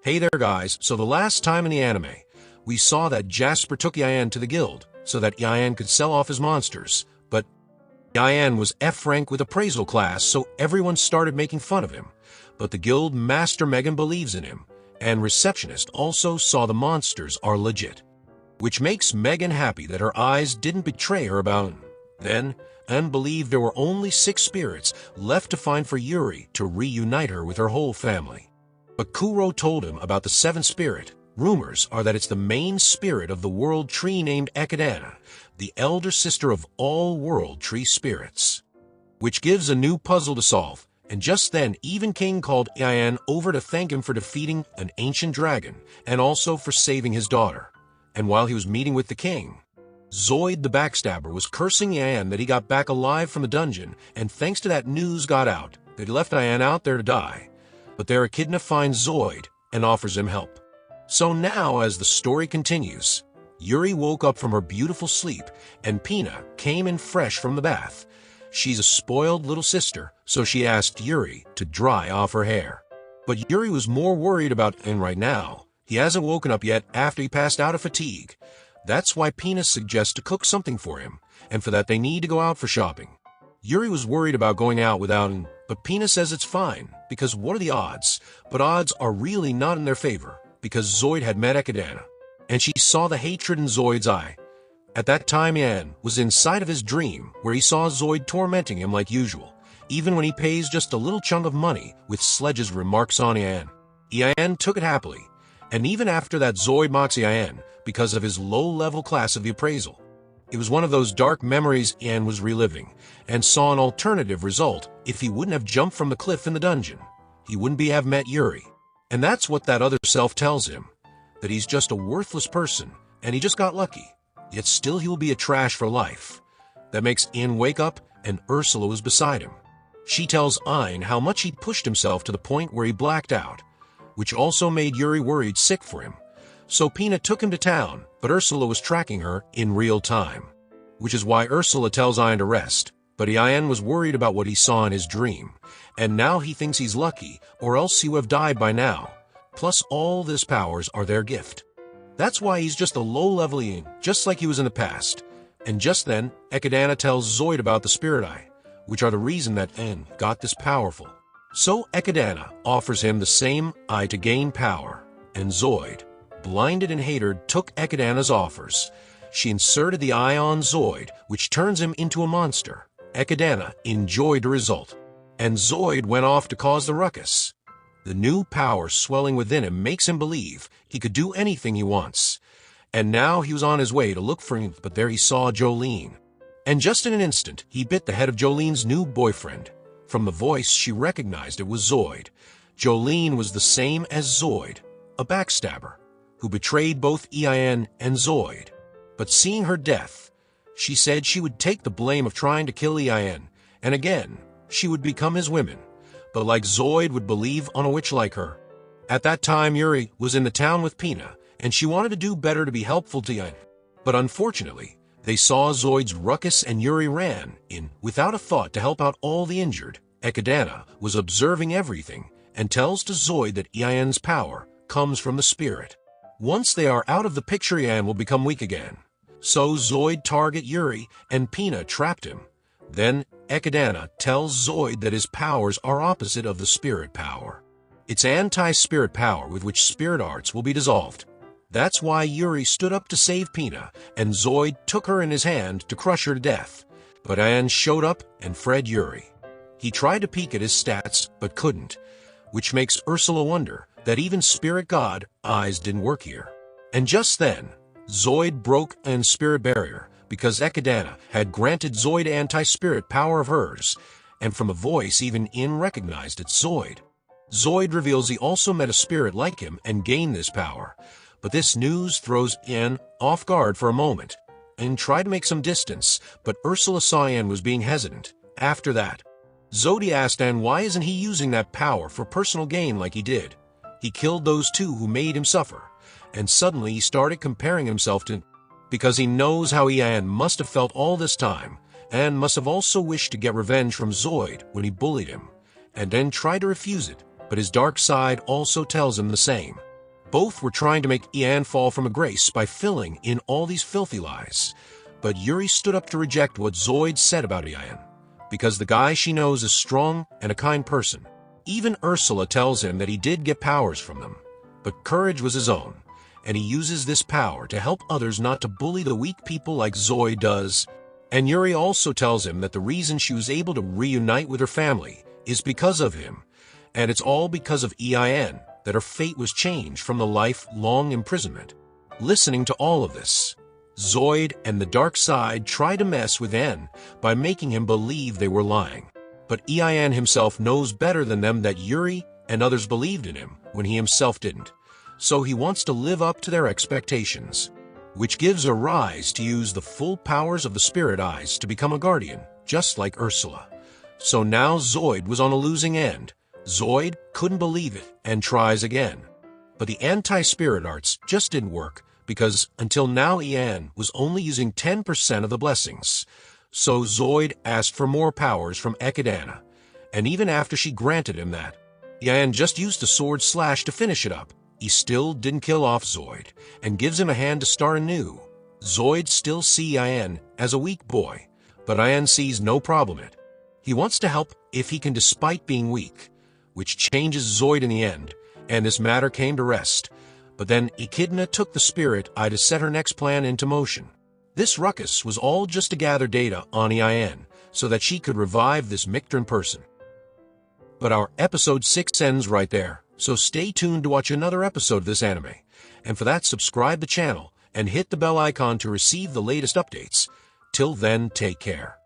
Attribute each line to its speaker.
Speaker 1: Hey there guys, so the last time in the anime, we saw that Jasper took Ian to the guild so that Ian could sell off his monsters, but Ian was F rank with appraisal class, so everyone started making fun of him. But the guild master Megan believes in him, and receptionist also saw the monsters are legit, which makes Megan happy that her eyes didn't betray her about him. Then, Anne believed there were only 6 spirits left to find for Yuri to reunite her with her whole family. But Kuro told him about the 7th spirit. Rumors are that it's the main spirit of the world tree named Ekadana, the elder sister of all world tree spirits, which gives a new puzzle to solve. And just then, even King called Ian over to thank him for defeating an ancient dragon and also for saving his daughter. And while he was meeting with the king, Zoid the backstabber was cursing Ian that he got back alive from the dungeon, and thanks to that news got out that he left Ian out there to die. But their echidna finds Zoid and offers him help. So now, as the story continues, Yuri woke up from her beautiful sleep, and Pina came in fresh from the bath. She's a spoiled little sister, so she asked Yuri to dry off her hair. But Yuri was more worried about Ian right now. He hasn't woken up yet after he passed out of fatigue. That's why Pina suggests to cook something for him, and for that they need to go out for shopping. Yuri was worried about going out without him, but Pina says it's fine, because what are the odds? But odds are really not in their favor, because Zoid had met Ekadana, and she saw the hatred in Zoid's eye. At that time, Ian was inside of his dream, where he saw Zoid tormenting him like usual, even when he pays just a little chunk of money with Sledge's remarks on Ian. Ian took it happily, and even after that Zoid mocks Ian because of his low-level class of the appraisal. It was one of those dark memories Ian was reliving, and saw an alternative result. If he wouldn't have jumped from the cliff in the dungeon, he wouldn't have met Yuri. And that's what that other self tells him, that he's just a worthless person, and he just got lucky. Yet still he will be a trash for life. That makes Ian wake up, and Ursula was beside him. She tells Ian how much he pushed himself to the point where he blacked out, which also made Yuri worried sick for him. So Pina took him to town, but Ursula was tracking her in real time, which is why Ursula tells Ian to rest. But Ian was worried about what he saw in his dream, and now he thinks he's lucky, or else he would have died by now. Plus all this powers are their gift. That's why he's just a low-level Ian, just like he was in the past. And just then, Ekadana tells Zoid about the Spirit Eye, which are the reason that Ian got this powerful. So Ekadana offers him the same eye to gain power, and Zoid, blinded and hated, took Ekadana's offers. She inserted the eye on Zoid, which turns him into a monster. Ekadana enjoyed the result, and Zoid went off to cause the ruckus. The new power swelling within him makes him believe he could do anything he wants. And now he was on his way to look for him, but there he saw Jolene. And just in an instant, he bit the head of Jolene's new boyfriend. From the voice, she recognized it was Zoid. Jolene was the same as Zoid, a backstabber, who betrayed both Ian and Zoid. But seeing her death, she said she would take the blame of trying to kill Ian, and again, she would become his woman. But like Zoid would believe on a witch like her. At that time, Yuri was in the town with Pina, and she wanted to do better to be helpful to Ian. But unfortunately, they saw Zoid's ruckus and Yuri ran in without a thought to help out all the injured. Ekadana was observing everything and tells to Zoid that Ian's power comes from the spirit. Once they are out of the picture, Ian will become weak again. So Zoid target Yuri, and Pina trapped him. Then Ekadana tells Zoid that his powers are opposite of the spirit power. It's anti-spirit power with which spirit arts will be dissolved. That's why Yuri stood up to save Pina, and Zoid took her in his hand to crush her to death. But Ian showed up and freed Yuri. He tried to peek at his stats, but couldn't, which makes Ursula wonder that even Spirit God eyes didn't work here. And just then, Zoid broke Ian's spirit barrier, because Ekadana had granted Zoid anti-spirit power of hers, and from a voice even Ian recognized it's Zoid. Zoid reveals he also met a spirit like him and gained this power, but this news throws Ian off guard for a moment, and tried to make some distance, but Ursula saw Ian was being hesitant. After that, Zoid asked Ian why isn't he using that power for personal gain like he did. He killed those 2 who made him suffer, and suddenly he started comparing himself to, because he knows how Ian must have felt all this time, and must have also wished to get revenge from Zoid when he bullied him, and then tried to refuse it, but his dark side also tells him the same. Both were trying to make Ian fall from grace by filling in all these filthy lies. But Yuri stood up to reject what Zoid said about Ian, because the guy she knows is strong and a kind person. Even Ursula tells him that he did get powers from them, but courage was his own, and he uses this power to help others not to bully the weak people like Zoid does. And Yuri also tells him that the reason she was able to reunite with her family is because of him, and it's all because of EIN that her fate was changed from the lifelong imprisonment. Listening to all of this, Zoid and the dark side try to mess with En by making him believe they were lying. But EIN himself knows better than them that Yuri and others believed in him when he himself didn't. So he wants to live up to their expectations, which gives a rise to use the full powers of the spirit eyes to become a guardian, just like Ursula. So now Zoid was on a losing end. Zoid couldn't believe it and tries again. But the anti-spirit arts just didn't work, because until now Ian was only using 10% of the blessings. So Zoid asked for more powers from Ekadana, and even after she granted him that, Ian just used a sword slash to finish it up. He still didn't kill off Zoid, and gives him a hand to start anew. Zoid still sees Ian as a weak boy, but Ian sees no problem in it. He wants to help if he can despite being weak, which changes Zoid in the end, and this matter came to rest. But then Echidna took the spirit eye to set her next plan into motion. This ruckus was all just to gather data on EIN, so that she could revive this Mictran person. But our episode 6 ends right there, so stay tuned to watch another episode of this anime. And for that, subscribe the channel and hit the bell icon to receive the latest updates. Till then, take care.